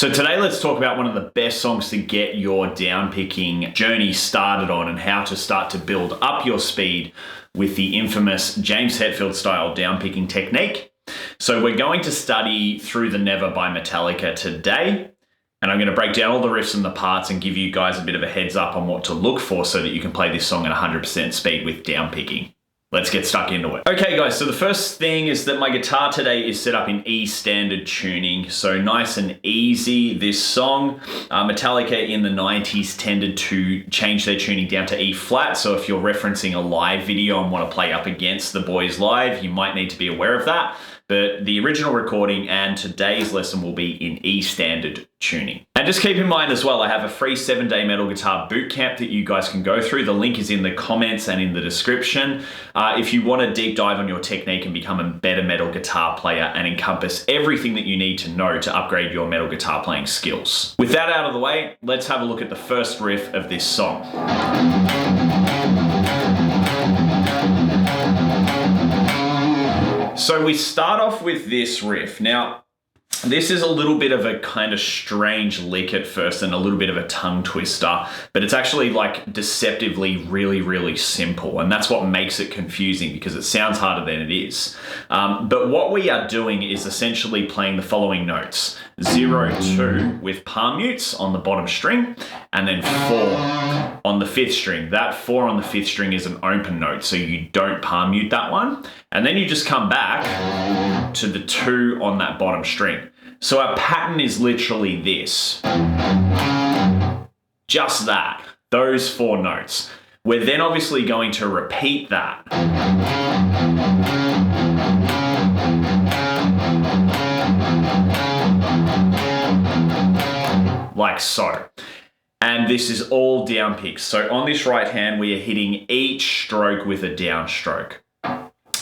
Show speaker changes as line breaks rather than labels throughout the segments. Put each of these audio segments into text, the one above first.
So today let's talk about one of the best songs to get your downpicking journey started on and how to start to build up your speed with the infamous James Hetfield style downpicking technique. So we're going to study Through the Never by Metallica today, and I'm going to break down all the riffs and the parts and give you guys a bit of a heads up on what to look for so that you can play this song at 100% speed with downpicking. Let's get stuck into it. Okay guys, so the first thing is that my guitar today is set up in E standard tuning, so nice and easy. This song, Metallica in the 90s tended to change their tuning down to E flat, so if you're referencing a live video and want to play up against the boys live, you might need to be aware of that. But the original recording and today's lesson will be in E standard tuning. And just keep in mind as well, I have a free 7-day metal guitar bootcamp that you guys can go through. The link is in the comments and in the description. If you want to deep dive on your technique and become a better metal guitar player and encompass everything that you need to know to upgrade your metal guitar playing skills. With that out of the way, let's have a look at the first riff of this song. So we start off with this riff. Now, this is a little bit of a kind of strange lick at first and a little bit of a tongue twister, but it's actually like deceptively really simple. And that's what makes it confusing because it sounds harder than it is. But what we are doing is essentially playing the following notes: 0, 2 with palm mutes on the bottom string, and then 4 on the 5th string. That 4 on the 5th string is an open note, so you don't palm mute that one. And then you just come back to the 2 on that bottom string. So our pattern is literally this. Just that, those 4 notes. We're then obviously going to repeat that. Like so. And this is all down picks. So on this right hand, we are hitting each stroke with a downstroke.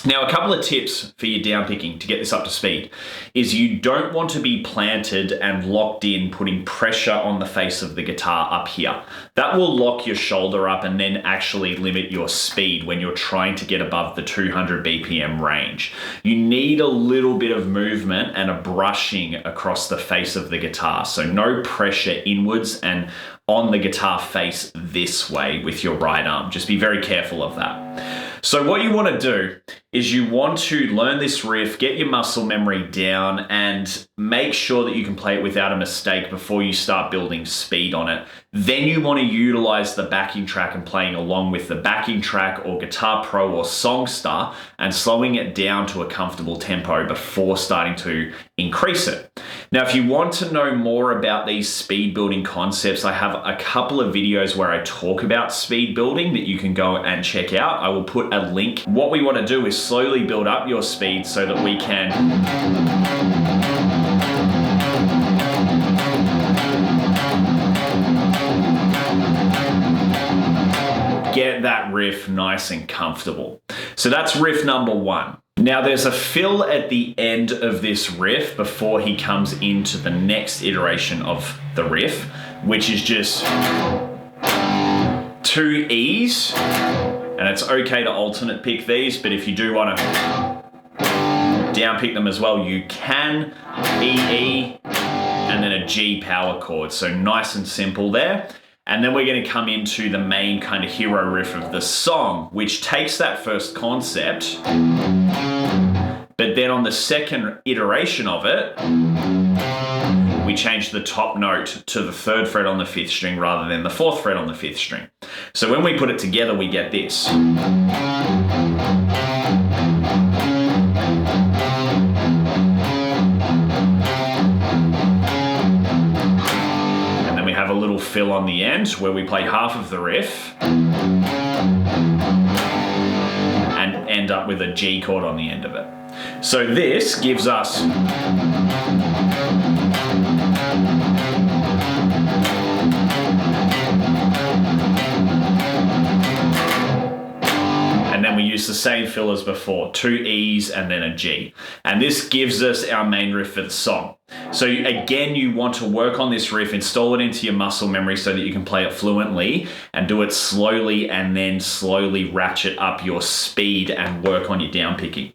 Now, a couple of tips for your downpicking to get this up to speed is you don't want to be planted and locked in, putting pressure on the face of the guitar up here. That will lock your shoulder up and then actually limit your speed when you're trying to get above the 200 BPM range. You need a little bit of movement and a brushing across the face of the guitar. So no pressure inwards and on the guitar face this way with your right arm. Just be very careful of that. So what you want to do is you want to learn this riff, get your muscle memory down, and make sure that you can play it without a mistake before you start building speed on it. Then you want to utilize the backing track and playing along with the backing track or Guitar Pro or Songstar and slowing it down to a comfortable tempo before starting to increase it. Now, if you want to know more about these speed building concepts, I have a couple of videos where I talk about speed building that you can go and check out. I will put a link. What we want to do is slowly build up your speed so that we can get that riff nice and comfortable. So that's riff number 1. Now there's a fill at the end of this riff before he comes into the next iteration of the riff, which is just 2 E's, and it's okay to alternate pick these, but if you do want to down pick them as well, you can. E, and then a G power chord, so nice and simple there. And then we're going to come into the main kind of hero riff of the song, which takes that first concept, but then on the second iteration of it, we change the top note to the 3rd fret on the 5th string rather than the 4th fret on the 5th string. So when we put it together, we get this. Have a little fill on the end where we play half of the riff and end up with a G chord on the end of it. So this gives us and then we use the same fill as before, 2 E's and then a G. And this gives us our main riff for the song. So again, you want to work on this riff, install it into your muscle memory so that you can play it fluently and do it slowly and then slowly ratchet up your speed and work on your downpicking.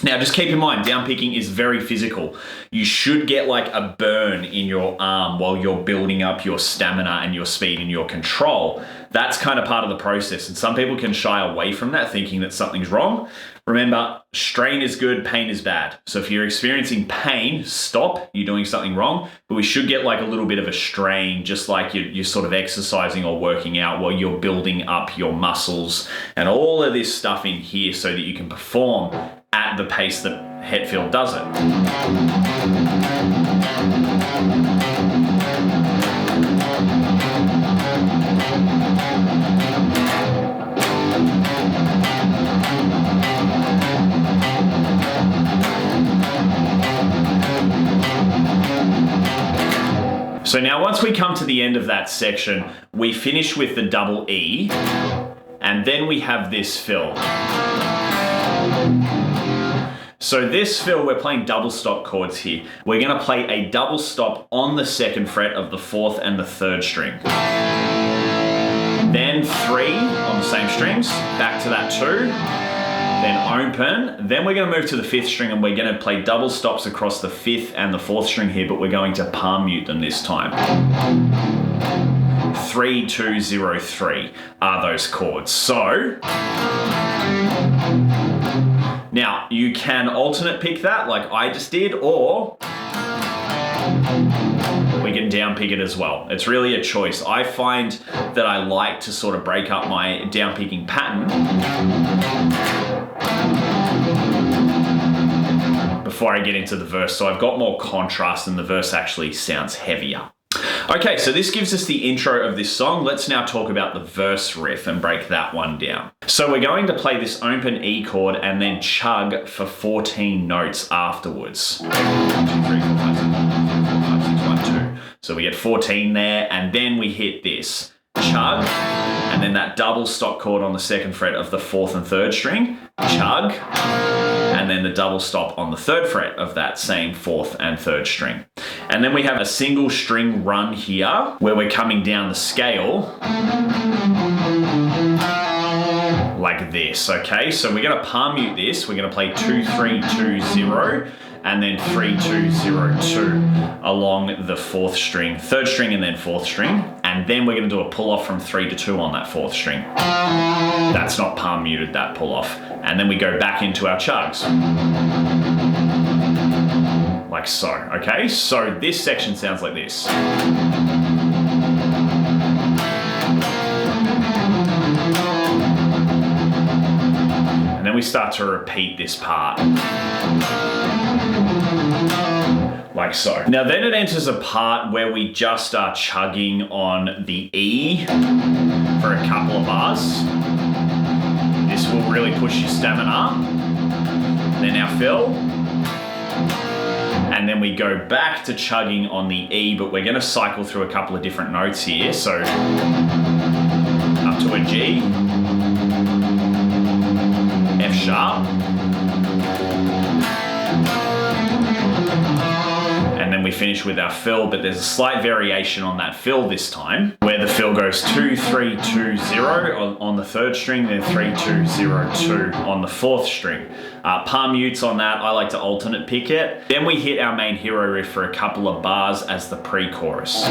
Now, just keep in mind, downpicking is very physical. You should get like a burn in your arm while you're building up your stamina and your speed and your control. That's kind of part of the process. And some people can shy away from that, thinking that something's wrong. Remember, strain is good, pain is bad. So if you're experiencing pain, stop, you're doing something wrong. But we should get like a little bit of a strain, just like you're sort of exercising or working out while you're building up your muscles and all of this stuff in here so that you can perform at the pace that Hetfield does it. So now once we come to the end of that section, we finish with the double E, and then we have this fill. So this fill, we're playing double stop chords here. We're gonna play a double stop on the 2nd fret of the 4th and the 3rd string. Then 3 on the same strings, back to that 2, then open. Then we're gonna move to the 5th string and we're gonna play double stops across the 5th and the 4th string here, but we're going to palm mute them this time. 3, 2, 0, 3 are those chords. So, now you can alternate pick that like I just did, or we can downpick it as well. It's really a choice. I find that I like to sort of break up my downpicking pattern before I get into the verse, so I've got more contrast and the verse actually sounds heavier. Okay, so this gives us the intro of this song. Let's now talk about the verse riff and break that one down. So we're going to play this open E chord and then chug for 14 notes afterwards. 1, 2, 3, 4, 5, 6, 1, 2, 3, 4, 5, 6, 1, 2. So we get 14 there, and then we hit this chug, and then that double stop chord on the 2nd fret of the 4th and 3rd string, chug, and then the double stop on the 3rd fret of that same 4th and 3rd string. And then we have a single string run here where we're coming down the scale like this, okay? So we're gonna palm mute this. We're gonna play 2, 3, 2, 0, and then 3, 2, 0, 2 along the 4th string, 3rd string and then 4th string. And then we're gonna do a pull off from 3 to 2 on that 4th string. That's not palm muted, that pull off. And then we go back into our chugs. Like so, okay? So this section sounds like this. And then we start to repeat this part. Like so. Now then it enters a part where we just start chugging on the E for a couple of bars. This will really push your stamina. Then our fill. And then we go back to chugging on the E, but we're gonna cycle through a couple of different notes here. So up to a G, F sharp, and then we finish with our fill, but there's a slight variation on that fill this time, where the fill goes 2, 3, 2, 0 on the 3rd string, then 3, 2, 0, 2 on the 4th string. Palm mutes on that, I like to alternate pick it. Then we hit our main hero riff for a couple of bars as the pre-chorus.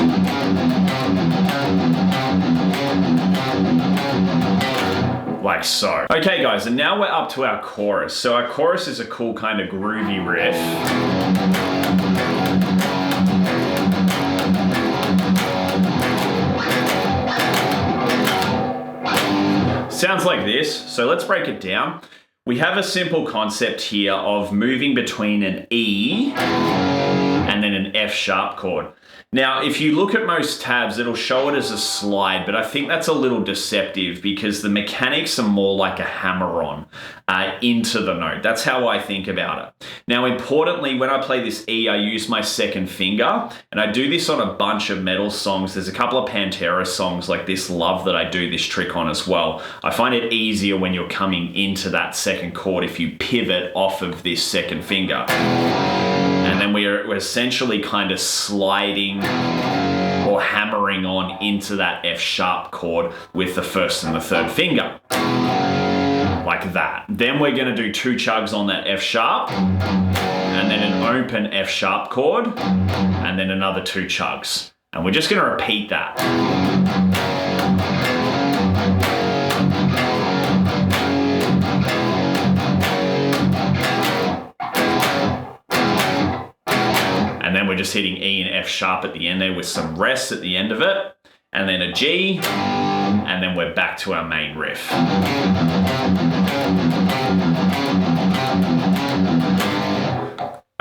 Like so. Okay guys, and now we're up to our chorus. So our chorus is a cool kind of groovy riff. Sounds like this, so let's break it down. We have a simple concept here of moving between an E and then an F sharp chord. Now, if you look at most tabs, it'll show it as a slide, but I think that's a little deceptive because the mechanics are more like a hammer-on into the note. That's how I think about it. Now, importantly, when I play this E, I use my 2nd finger, and I do this on a bunch of metal songs. There's a couple of Pantera songs like this, Love, that I do this trick on as well. I find it easier when you're coming into that 2nd chord if you pivot off of this 2nd finger. And then we're essentially kind of sliding or hammering on into that F sharp chord with the 1st and the 3rd finger. like that. Then we're gonna do 2 chugs on that F sharp, and then an open F sharp chord, and then another 2 chugs. And we're just gonna repeat that. And then we're just hitting E and F sharp at the end there with some rest at the end of it, and then a G, and then we're back to our main riff.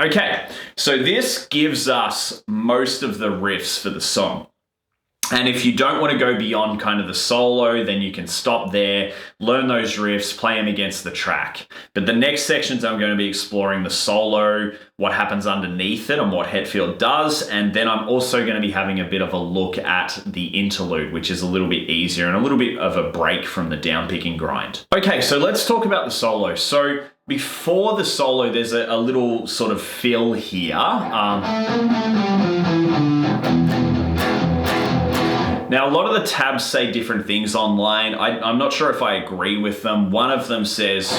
Okay, so this gives us most of the riffs for the song. And if you don't want to go beyond kind of the solo, then you can stop there, learn those riffs, play them against the track. But the next sections I'm going to be exploring the solo, what happens underneath it and what Hetfield does. And then I'm also going to be having a bit of a look at the interlude, which is a little bit easier and a little bit of a break from the downpicking grind. Okay, so let's talk about the solo. So before the solo, there's a little sort of fill here. Now, a lot of the tabs say different things online. I'm not sure if I agree with them. One of them says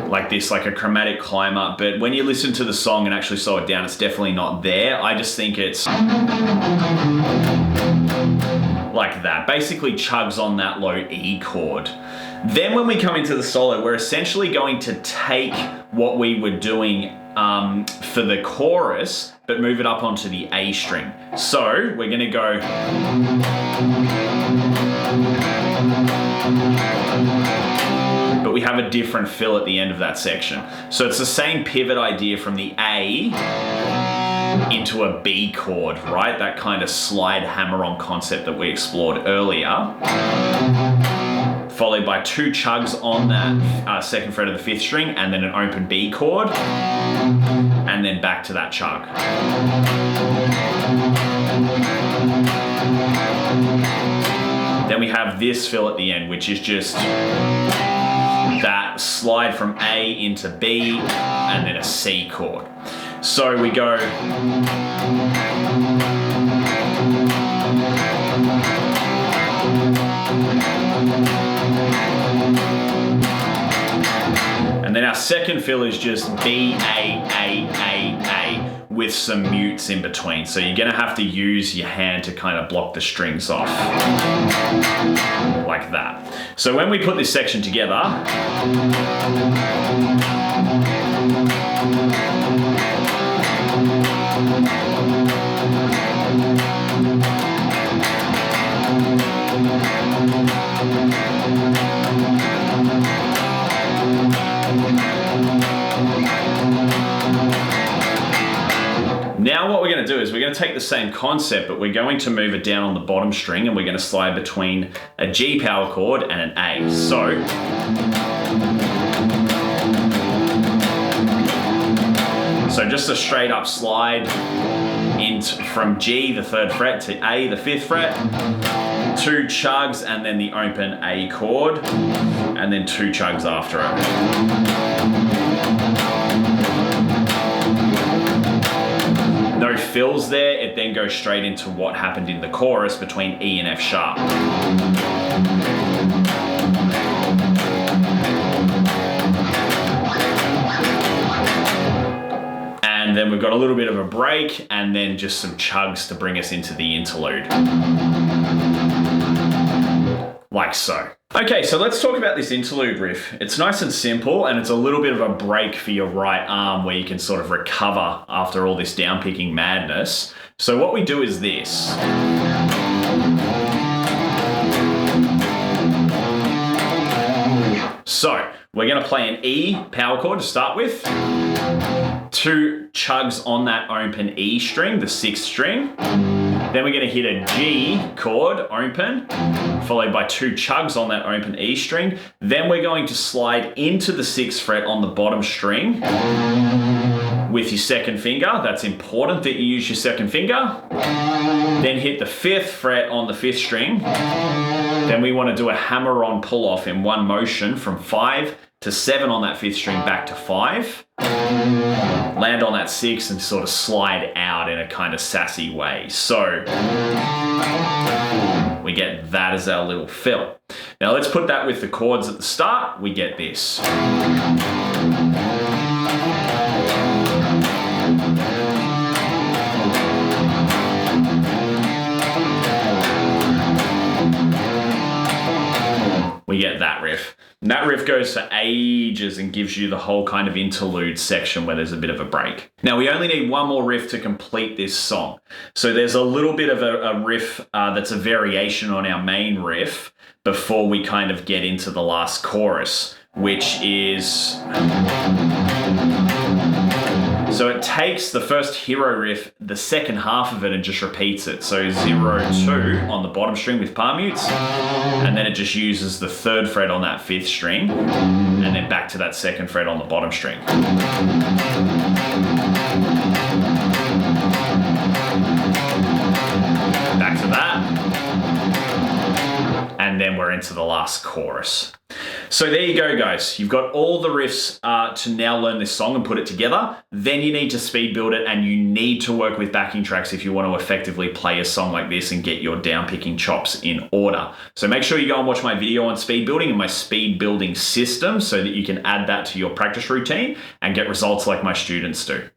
like this, like a chromatic climb up, but when you listen to the song and actually slow it down, it's definitely not there. I just think it's like that. Basically chugs on that low E chord. Then when we come into the solo, we're essentially going to take what we were doing for the chorus, but move it up onto the A string. So we're gonna go, but we have a different fill at the end of that section. So it's the same pivot idea from the A into a B chord, right? That kind of slide hammer-on concept that we explored earlier. Followed by 2 chugs on that second fret of the 5th string, and then an open B chord, and then back to that chug. Then we have this fill at the end, which is just that slide from A into B, and then a C chord. So we go, and then our second fill is just B, A, with some mutes in between. So you're gonna have to use your hand to kind of block the strings off, like that. So when we put this section together, now what we're going to do is we're going to take the same concept, but we're going to move it down on the bottom string, and we're going to slide between a G power chord and an A. So just a straight up slide from G, the 3rd fret, to A, the 5th fret, 2 chugs, and then the open A chord, and then 2 chugs after it. No fills there, it then goes straight into what happened in the chorus between E and F sharp. And then we've got a little bit of a break, and then just some chugs to bring us into the interlude. Like so. Okay, so let's talk about this interlude riff. It's nice and simple, and it's a little bit of a break for your right arm where you can sort of recover after all this downpicking madness. So what we do is this. So we're gonna play an E power chord to start with. 2 chugs on that open E string, the 6th string. Then we're going to hit a G chord, open, followed by 2 chugs on that open E string. Then we're going to slide into the 6th fret on the bottom string with your 2nd finger. That's important that you use your 2nd finger. Then hit the 5th fret on the 5th string. Then we want to do a hammer-on pull-off in one motion from 5 to 7 on that 5th string back to 5. Land on that 6 and sort of slide out in a kind of sassy way. So we get that as our little fill. Now let's put that with the chords at the start. We get this. We get that riff. And that riff goes for ages and gives you the whole kind of interlude section where there's a bit of a break. Now we only need one more riff to complete this song. So there's a little bit of a riff that's a variation on our main riff before we kind of get into the last chorus, which is... So it takes the first hero riff, the second half of it, and just repeats it. So 0-2 on the bottom string with palm mutes, and then it just uses the third fret on that fifth string, and then back to that second fret on the bottom string. Back to that, and then we're into the last chorus. So there you go, guys. You've got all the riffs to now learn this song and put it together. Then you need to speed build it, and you need to work with backing tracks if you want to effectively play a song like this and get your downpicking chops in order. So make sure you go and watch my video on speed building and my speed building system so that you can add that to your practice routine and get results like my students do.